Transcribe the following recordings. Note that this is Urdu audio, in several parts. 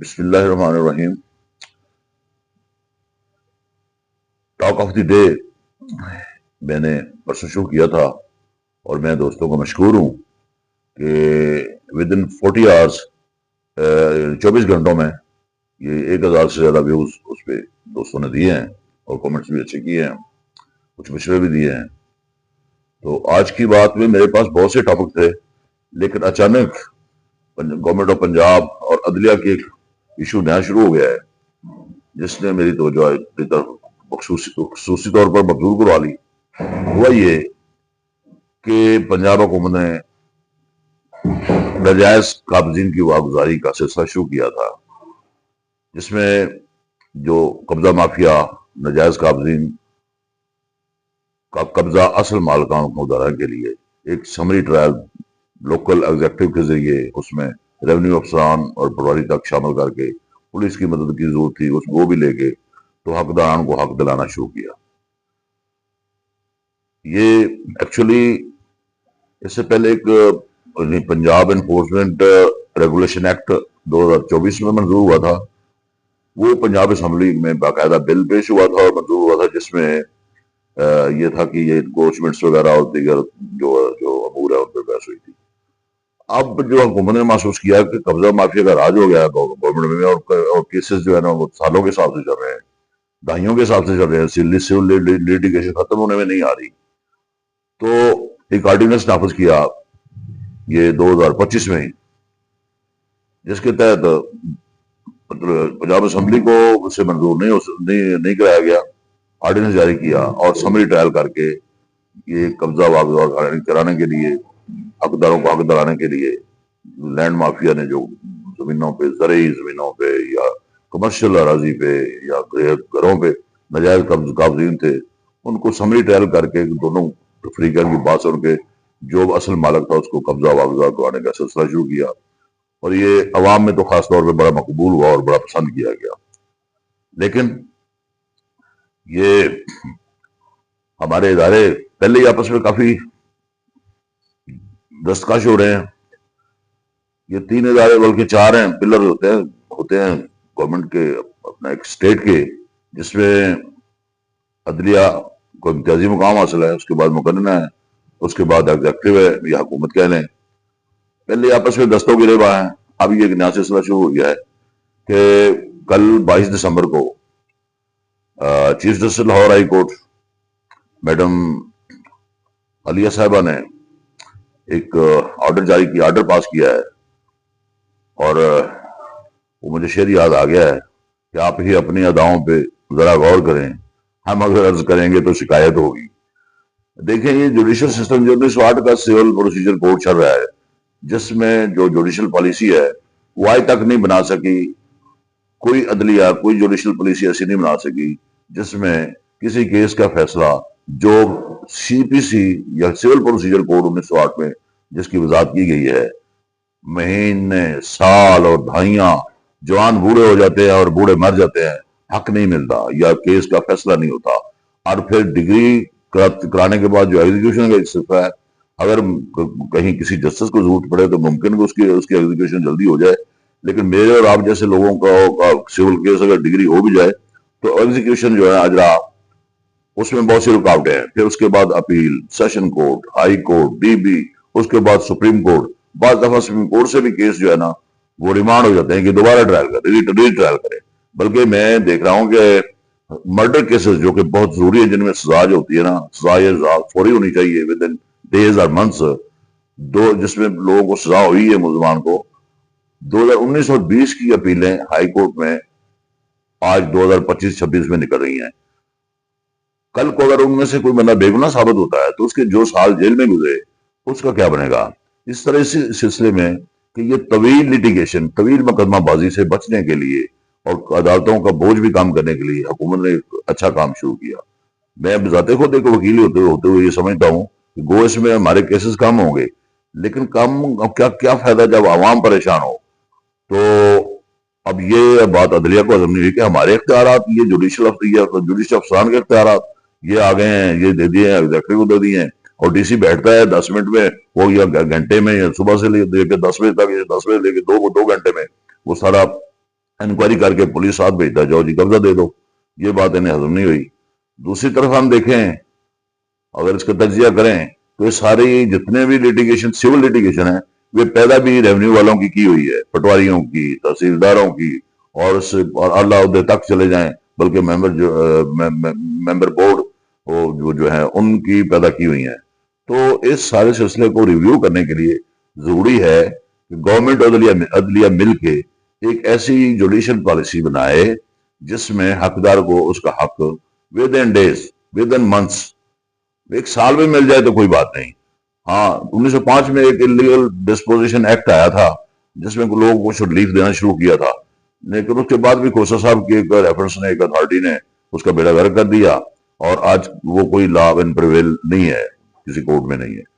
بسم اللہ الرحمن الرحیم. ٹاک آف دی ڈے میں نے پرسوں شروع کیا تھا اور میں دوستوں کو مشکور ہوں کہ ود ان 40 آورس 24 گھنٹوں میں یہ 1000 سے زیادہ ویوز اس پہ دوستوں نے دیے ہیں اور کامنٹس بھی اچھے کیے ہیں, کچھ مشورے بھی دیے ہیں. تو آج کی بات میں میرے پاس بہت سے ٹاپک تھے, لیکن اچانک گورنمنٹ آف پنجاب اور عدلیہ کے ایک ایشو نیا شروع ہو گیا ہے جس نے میری توجہ کی طرف خصوصی طور پر مبذول کروا لی. ہوا یہ کہ پنجاب حکومت نے ناجائز قابضین کی واگزاری کا سلسلہ شروع کیا تھا, جس میں جو قبضہ مافیا ناجائز قابضین کا قبضہ اصل مالکان کو ادارہ کے لیے ایک سمری ٹرائل لوکل ایگزیکٹو کے ذریعے اس میں ریونیو افسران اور پٹواری تک شامل کر کے پولیس کی مدد کی ضرورت تھی, اس وہ بھی لے کے تو حقداران کو حق دلانا شروع کیا. یہ ایکچولی اس سے پہلے ایک پنجاب انفورسمنٹ ریگولیشن ایکٹ 2024 میں منظور ہوا تھا. وہ پنجاب اسمبلی میں باقاعدہ بل پیش ہوا تھا اور منظور ہوا تھا, جس میں یہ تھا کہ یہ انکروچمنٹس وغیرہ اور دیگر جو امور ہے ان پہ بحث ہوئی تھی. اب جو حکومت نے محسوس کیا کہ قبضہ مافیا کا راج ہو گیا ہے گورنمنٹ میں, اور کیسز جو ہے نا وہ سالوں کے حساب سے چل رہے ہیں, دہائیوں کے حساب سے چل رہے ہیں, سول لیٹیگیشن ختم ہونے میں نہیں آ رہی. تو ایک آرڈیننس نافذ کیا یہ 2025 میں, جس کے تحت پنجاب اسمبلی کو اس سے منظور نہیں کرایا گیا. آرڈیننس جاری کیا اور سمری ٹرائل کر کے یہ قبضہ واگزار کرانے کے لیے, حقداروں کو حق دلانے کے لیے لینڈ مافیا نے جو زمینوں پہ, زرعی زمینوں پہ یا کمرشل اراضی پہ یا گھروں پہ ناجائز قابضین تھے, ان کو سمری ٹرائل کر کے دونوں فریقین کی بات سن کے جو اصل مالک تھا اس کو قبضہ واگزار کرانے کا سلسلہ شروع کیا. اور یہ عوام میں تو خاص طور پہ بڑا مقبول ہوا اور بڑا پسند کیا گیا. لیکن یہ ہمارے ادارے پہلے ہی آپس میں کافی دستکش ہو رہے ہیں. یہ 3 ادارے بلکہ 4 ہیں, پلر ہوتے ہیں گورنمنٹ کے, اپنا ایک اسٹیٹ کے, جس میں عدلیہ کو امتیازی مقام حاصل ہے, اس کے بعد مقننہ ہے, اس کے بعد ایگزیکٹو ہے یا حکومت کہہ لیں. پہلے آپس میں دستوں کے ریبا ہیں. اب یہ ایک نیا سلسلہ شروع ہو گیا ہے کہ کل 22 دسمبر کو chief justice Lahore high court madam علیہ صاحبہ نے ایک آرڈر پاس کیا ہے, اور وہ مجھے شعر یاد آ گیا ہے کہ آپ ہی اپنی اداؤں پہ ذرا غور کریں, ہم اگر عرض کریں گے تو شکایت ہوگی. دیکھیں یہ جوڈیشل سسٹم جو 1908 کا سول پروسیجر کوڈ چل رہا ہے, جس میں جو جوڈیشل پالیسی ہے وہ آج تک نہیں بنا سکی کوئی عدلیہ, کوئی جوڈیشل پالیسی ایسی نہیں بنا سکی جس میں کسی کیس کا فیصلہ جو سی پی سی یا سول پروسیجر کوڈ 1908 میں جس کی وضاحت کی گئی ہے, مہینے, سال اور دہائیاں جوان بوڑھے ہو جاتے ہیں اور بوڑھے مر جاتے ہیں, حق نہیں ملتا یا کیس کا فیصلہ نہیں ہوتا. اور پھر ڈگری کرانے کے بعد جو ایگزیکیوشن کا صفحہ ہے, اگر کہیں کسی جسٹس کو ضرورت پڑے تو ممکن کہ اس کی ایگزیکیوشن جلدی ہو جائے, لیکن میرے اور آپ جیسے لوگوں کا سول کیس اگر ڈگری ہو بھی جائے تو ایگزیکیوشن جو ہے اجرا, اس میں بہت سی رکاوٹیں ہیں. پھر اس کے بعد appeal, session court, high court, D B, اس کے بعد سپریم کورٹ. بعض دفعہ سپریم کورٹ سے بھی کیس جو ہے نا وہ ریمانڈ ہو جاتے ہیں کہ دوبارہ ٹرائل کریں. بلکہ میں دیکھ رہا ہوں کہ مرڈر کیسز جو کہ بہت ضروری ہے, جن میں سزا جو ہوتی ہے نا, سزا فوری ہونی چاہیے ود ان ڈیز اور منتھس, جس میں لوگوں کو سزا ہوئی ہے ملزمان کو, 2019 اور 20 کی اپیلیں ہائی کورٹ میں آج 2025-26 میں نکل رہی ہیں. کل کو اگر ان میں سے کوئی بندہ بے گناہ ثابت ہوتا ہے تو اس کے جو سال جیل میں گزرے اس کا کیا بنے گا. اس طرح اس سلسلے میں کہ یہ طویل لیٹیگیشن, طویل مقدمہ بازی سے بچنے کے لیے اور عدالتوں کا بوجھ بھی کم کرنے کے لیے حکومت نے ایک اچھا کام شروع کیا. میں ذات خود ایک وکیل ہوتے ہوئے یہ سمجھتا ہوں کہ گو اس میں ہمارے کیسز کم ہوں گے, لیکن کیا فائدہ جب عوام پریشان ہو. تو اب یہ بات عدلیہ کو ہضم نہیں ہوئی کہ ہمارے اختیارات, یہ جوڈیشل افسران کے اختیارات یہ آ گئے ہیں, یہ دے دیے ہیں, ایگزیکٹو کو دے دیے ہیں, اور ڈی سی بیٹھتا ہے 10 منٹ میں, وہ یا گھنٹے میں, یا صبح سے لے کے 10 بجے تک, یا 10 بجے لے کے 2 گھنٹے میں وہ سارا انکوائری کر کے پولیس ساتھ بھیجتا ہے، جاؤ جی قبضہ دے دو. یہ بات انہیں ہضم نہیں ہوئی. دوسری طرف ہم دیکھیں، اگر اس کا تجزیہ کریں تو یہ ساری جتنے بھی لیٹیگیشن، سول لیٹیگیشن ہیں، وہ پیدا بھی ریونیو والوں کی ہوئی ہے، پٹواریوں کی، تحصیلداروں کی، اور اعلیٰ عہدے تک چلے جائیں، بلکہ ممبر بورڈ وہ جو ہیں ان کی پیدا کی ہوئی ہیں. تو اس سارے سلسلے کو ریویو کرنے کے لیے ضروری ہے کہ گورنمنٹ عدلیہ مل کے ایک ایسی جوڈیشل پالیسی بنائے جس میں حقدار کو اس کا حق within days, within months, ایک سال میں مل جائے تو کوئی بات نہیں. ہاں 1905 میں ایک انلیگل ڈسپوزیشن ایکٹ آیا تھا جس میں لوگوں کو ریلیف دینا شروع کیا تھا، لیکن اس کے بعد بھی کھوسا صاحب کی ایک ریفرنس نے، ایک اتھارٹی نے اس کا بیڑا غرق کر دیا، اور آج وہ کوئی لا ان پریویل نہیں ہے، کسی کورٹ میں نہیں ہے.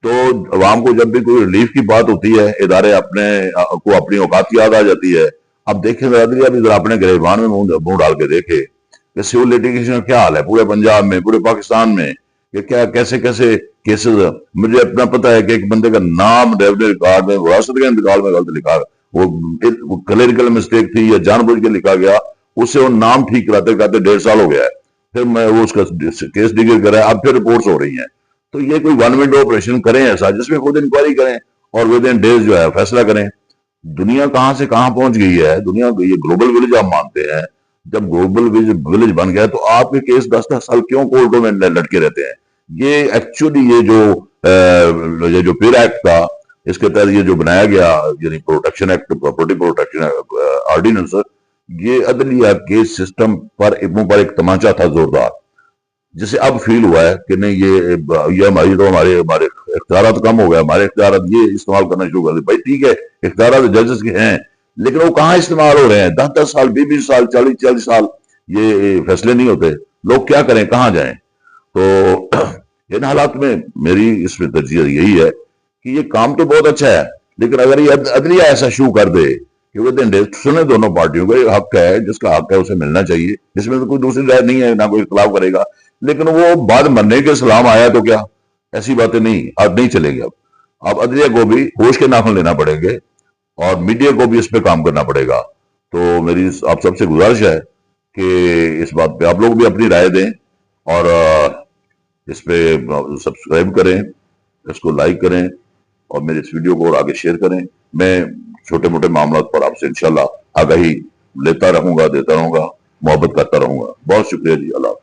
تو عوام کو جب بھی کوئی ریلیف کی بات ہوتی ہے، ادارے اپنی اوقات کی یاد آ جاتی ہے. اب دیکھیں عدلیہ بھی ذرا اپنے گریبان میں منہ ڈال کے دیکھے کہ سول لیٹیگیشن کا کیا حال ہے پورے پنجاب میں، پورے پاکستان میں، کہ کیا کیسے کیسز. مجھے اپنا پتا ہے کہ ایک بندے کا نام ریونیو ریکارڈ میں، وراثت کے انتقال میں غلط لکھا، وہ کلیریکل مسٹیک تھی یا جان بوجھ کے لکھا گیا، اس سے وہ نام ٹھیک کراتے کراتے 1.5 سال ہو گیا ہے. پھر میں وہ اس کا کیس ڈیگر کرا ہے، اب پھر رپورٹس ہو رہی ہیں. تو یہ کوئی ون ونڈو آپریشن کریں ایسا جس میں خود انکوائری کریں اور ود ان ڈیز جو ہے فیصلہ کریں. دنیا کہاں سے کہاں پہنچ گئی ہے، دنیا یہ گلوبل ولیج آپ مانتے ہیں. جب گلوبل ولیج بن گیا تو آپ کے کیس 10-10 سال کیوں کورٹوں میں لٹکے رہتے ہیں؟ یہ ایکچولی یہ جو پیر ایکٹ تھا، اس کے تحت یہ جو بنایا گیا، یعنی protection act, property protection ordinance, یہ عدلیہ کے سسٹم پر ایک تمانچہ تھا زوردار، جسے اب فیل ہوا ہے کہ نہیں یہ ہمارے اختیارات کم ہو گئے، ہمارے اختیارات یہ استعمال کرنا شروع کر دیں. بھائی ٹھیک ہے، اختیارات ججز کے ہیں، لیکن وہ کہاں استعمال ہو رہے ہیں؟ 10-10 سال، 20-20 سال، 40-40 سال یہ فیصلے نہیں ہوتے. لوگ کیا کریں، کہاں جائیں؟ تو ان حالات میں میری اس میں ترجیح یہی ہے کہ یہ کام تو بہت اچھا ہے، لیکن اگر یہ عدلیہ ایسا شو کر دے کہ وہ سنیں دونوں پارٹیوں کو، حق ہے جس کا حق ہے اسے ملنا چاہیے، اس میں تو کوئی دوسری رائے نہیں ہے، نہ کوئی اختلاف کرے گا. لیکن وہ بعد مرنے کے سلام آیا تو کیا، ایسی باتیں نہیں، اب نہیں چلے گی. اب عدلیہ کو بھی ہوش کے ناخن لینا پڑیں گے اور میڈیا کو بھی اس پہ کام کرنا پڑے گا. تو میری آپ سب سے گزارش ہے کہ اس بات پہ آپ لوگ بھی اپنی رائے دیں، اور اس پہ سبسکرائب کریں، اس کو لائک کریں، اور میرے اس ویڈیو کو اور آگے شیئر کریں. میں چھوٹے موٹے معاملات پر آپ سے انشاءاللہ آگاہی لیتا رہوں گا، دیتا رہوں گا، محبت کرتا رہوں گا. بہت شکریہ جی. اللہ